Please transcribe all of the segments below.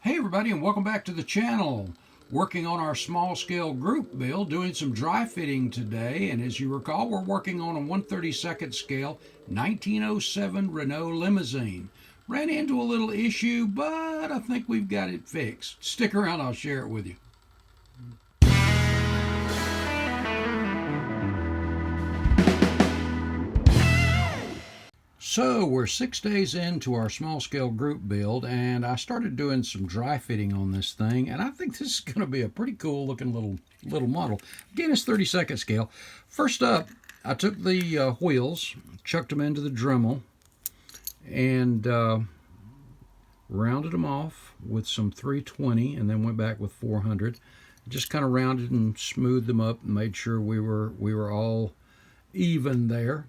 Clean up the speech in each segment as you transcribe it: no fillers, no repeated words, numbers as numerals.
Hey everybody, and welcome back to the channel. Working on our small scale group build, doing some dry fitting today, and as you recall, we're working on a 1/32 scale 1907 Renault limousine. Ran into a little issue, but I think we've got it fixed. Stick around, I'll share it with you. So we're 6 days into our small scale group build, and I started doing some dry fitting on this thing, and I think this is going to be a pretty cool looking little model. Again, it's 32nd scale. First up, I took the wheels, chucked them into the Dremel, and rounded them off with some 320, and then went back with 400. Just kind of rounded and smoothed them up and made sure we were all even there.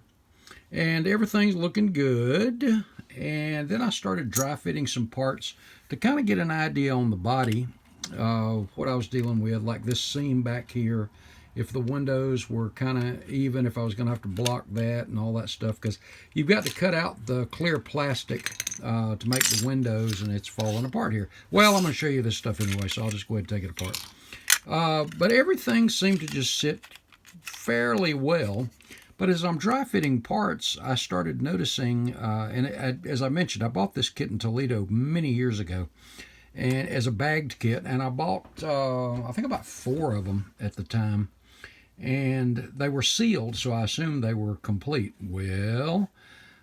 And everything's looking good. And then I started dry fitting some parts to kind of get an idea on the body of what I was dealing with, like this seam back here, if the windows were kind of even, if I was going to have to block that and all that stuff, because you've got to cut out the clear plastic to make the windows, and it's falling apart here. Well, I'm going to show you this stuff anyway, so I'll just go ahead and take it apart. But everything seemed to just sit fairly well. But as I'm dry fitting parts, I started noticing, as I mentioned, I bought this kit in Toledo many years ago, and as a bagged kit, and I bought, I think about 4 of them at the time, and they were sealed, so I assumed they were complete. Well,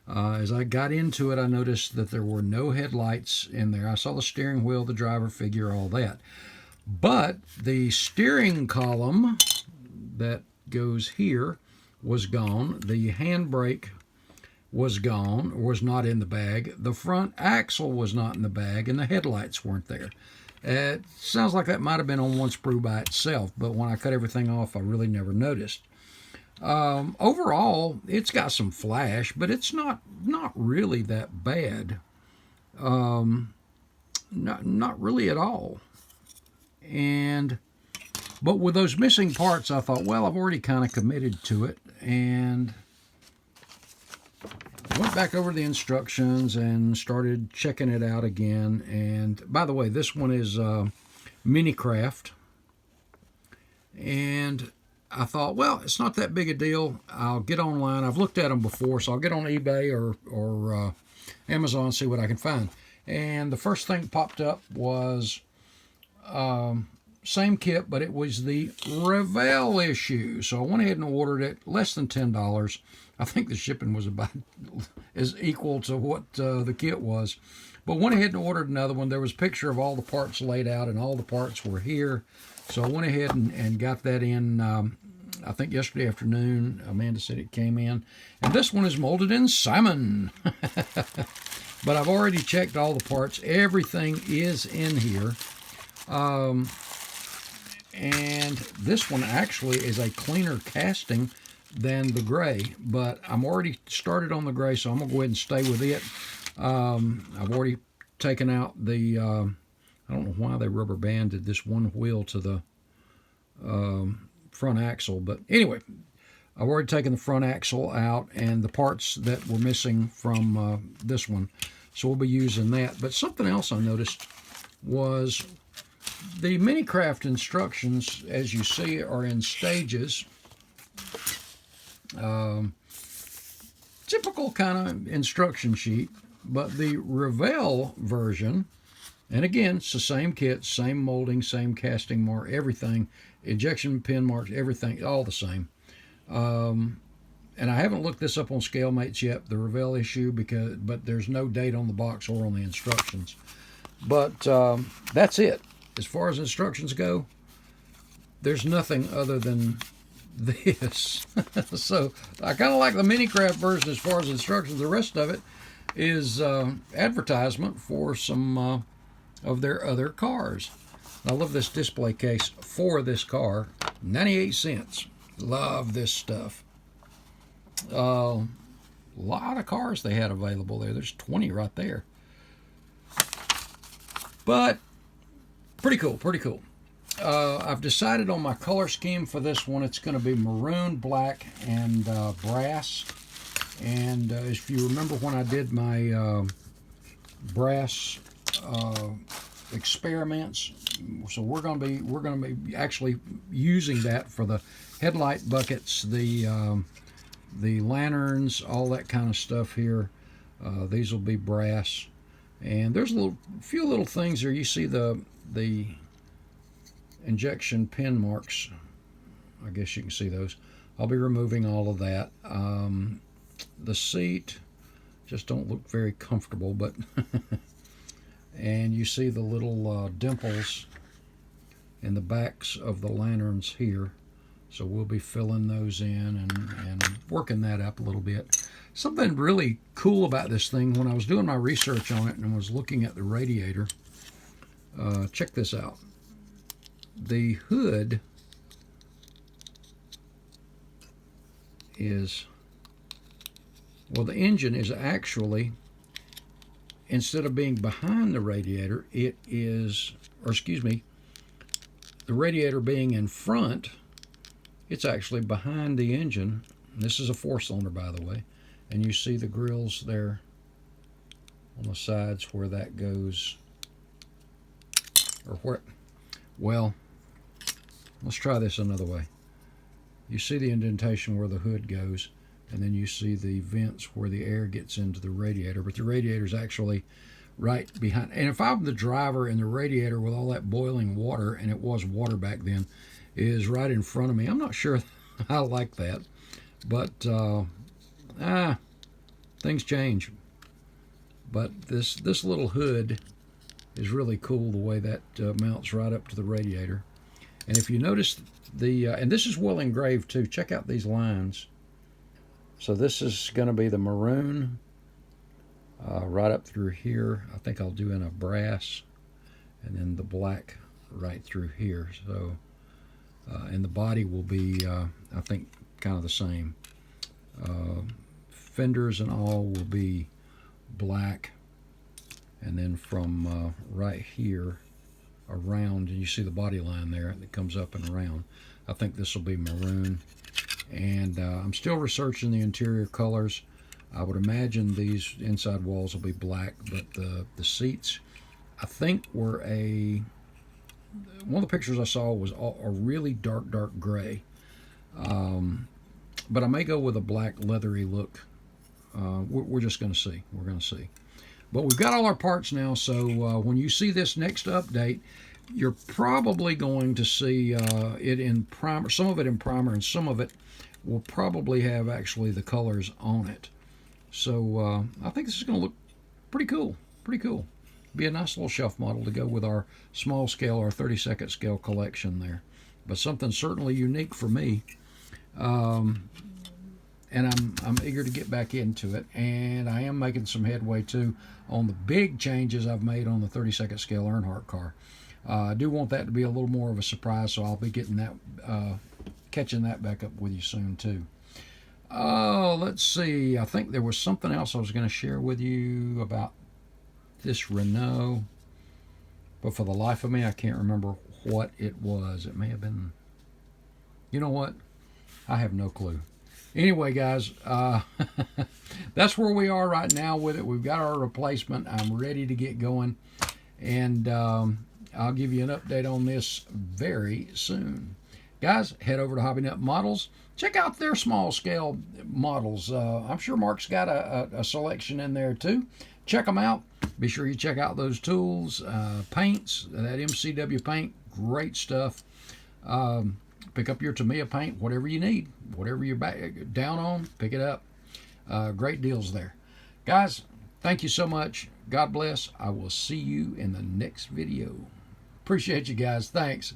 as I got into it, I noticed that there were no headlights in there. I saw the steering wheel, the driver figure, all that. But the steering column that goes here was gone. The handbrake was gone, was not in the bag. The front axle was not in the bag, and the headlights weren't there. It sounds like that might have been on one sprue by itself, but when I cut everything off, I really never noticed. Overall, it's got some flash, but it's not really that bad. Not really at all. But with those missing parts, I thought, well, I've already kind of committed to it, and went back over the instructions and started checking it out again. And by the way, this one is Minicraft, and I thought, well, it's not that big a deal. I'll get online. I've looked at them before, so I'll get on eBay or Amazon and see what I can find. And the first thing that popped up was same kit, but it was the Revell issue. So I went ahead and ordered it, less than $10. I think the shipping was about as equal to what the kit was. But went ahead and ordered another one. There was a picture of all the parts laid out, and all the parts were here. So I went ahead and got that in, I think yesterday afternoon. Amanda said it came in. And this one is molded in salmon. But I've already checked all the parts. Everything is in here. And this one actually is a cleaner casting than the gray, but I'm already started on the gray, so I'm gonna go ahead and stay with it. I've already taken out the I don't know why they rubber banded this one wheel to the front axle, but anyway, I've already taken the front axle out and the parts that were missing from this one, so we'll be using that. But something else I noticed was the Minicraft instructions, as you see, are in stages. Typical kind of instruction sheet, but the Revell version, and again, it's the same kit, same molding, same casting mark, everything, injection pin marks, everything, all the same. And I haven't looked this up on ScaleMates yet, the Revell issue, but there's no date on the box or on the instructions. But that's it. As far as instructions go, there's nothing other than this. So I kind of like the Minicraft version as far as instructions. The rest of it is advertisement for some of their other cars. I love this display case for this car. 98 cents. Love this stuff. A lot of cars they had available there. There's 20 right there. But pretty cool, pretty cool. I've decided on my color scheme for this one. It's going to be maroon, black, and brass. And if you remember when I did my brass experiments. So we're going to be actually using that for the headlight buckets, the lanterns, all that kind of stuff here. These will be brass, and there's a few little things there. You see the injection pin marks. I guess you can see those. I'll be removing all of that. The seat just don't look very comfortable, but and you see the little dimples in the backs of the lanterns here. So we'll be filling those in and working that up a little bit. Something really cool about this thing, when I was doing my research on it and was looking at the radiator, check this out. The hood is, well, the engine is actually, instead of being behind the radiator, it is, or excuse me, the radiator being in front, it's actually behind the engine. And this is a 4-cylinder, by the way. And you see the grills there on the sides where that goes, or where, well, let's try this another way. You see the indentation where the hood goes, and then you see the vents where the air gets into the radiator, but the radiator is actually right behind. And if I'm the driver and the radiator with all that boiling water, and it was water back then, is right in front of me, I'm not sure I like that, but things change. But this little hood is really cool, the way that mounts right up to the radiator. And if you notice and this is well engraved too, check out these lines. So this is going to be the maroon right up through here. I think I'll do in a brass, and then the black right through here. So and the body will be I think kind of the same. Fenders and all will be black, and then from right here around, and you see the body line there that comes up and around, I think this will be maroon. And I'm still researching the interior colors. I would imagine these inside walls will be black, but the seats, I think, were one of the pictures I saw was a really dark gray. But I may go with a black leathery look. We're just going to see. We're going to see. But we've got all our parts now, so when you see this next update, you're probably going to see it in primer, some of it in primer, and some of it will probably have actually the colors on it. So I think this is going to look pretty cool. Pretty cool. Be a nice little shelf model to go with our small scale, our 32nd scale collection there. But something certainly unique for me. And I'm eager to get back into it, and I am making some headway too on the big changes I've made on the 32nd scale Earnhardt car. I do want that to be a little more of a surprise, so I'll be getting that, catching that back up with you soon too. Let's see. I think there was something else I was going to share with you about this Renault, but for the life of me, I can't remember what it was. It may have been, you know what? I have no clue. Anyway, guys, that's where we are right now with it. We've got our replacement. I'm ready to get going, and I'll give you an update on this very soon. Guys, head over to HobbyNut Models. Check out their small scale models. I'm sure Mark's got a selection in there too. Check them out. Be sure you check out those tools, paints, that MCW paint, great stuff. Pick up your Tamiya paint, whatever you need, whatever you're down on, pick it up. Great deals there. Guys, thank you so much. God bless. I will see you in the next video. Appreciate you guys. Thanks.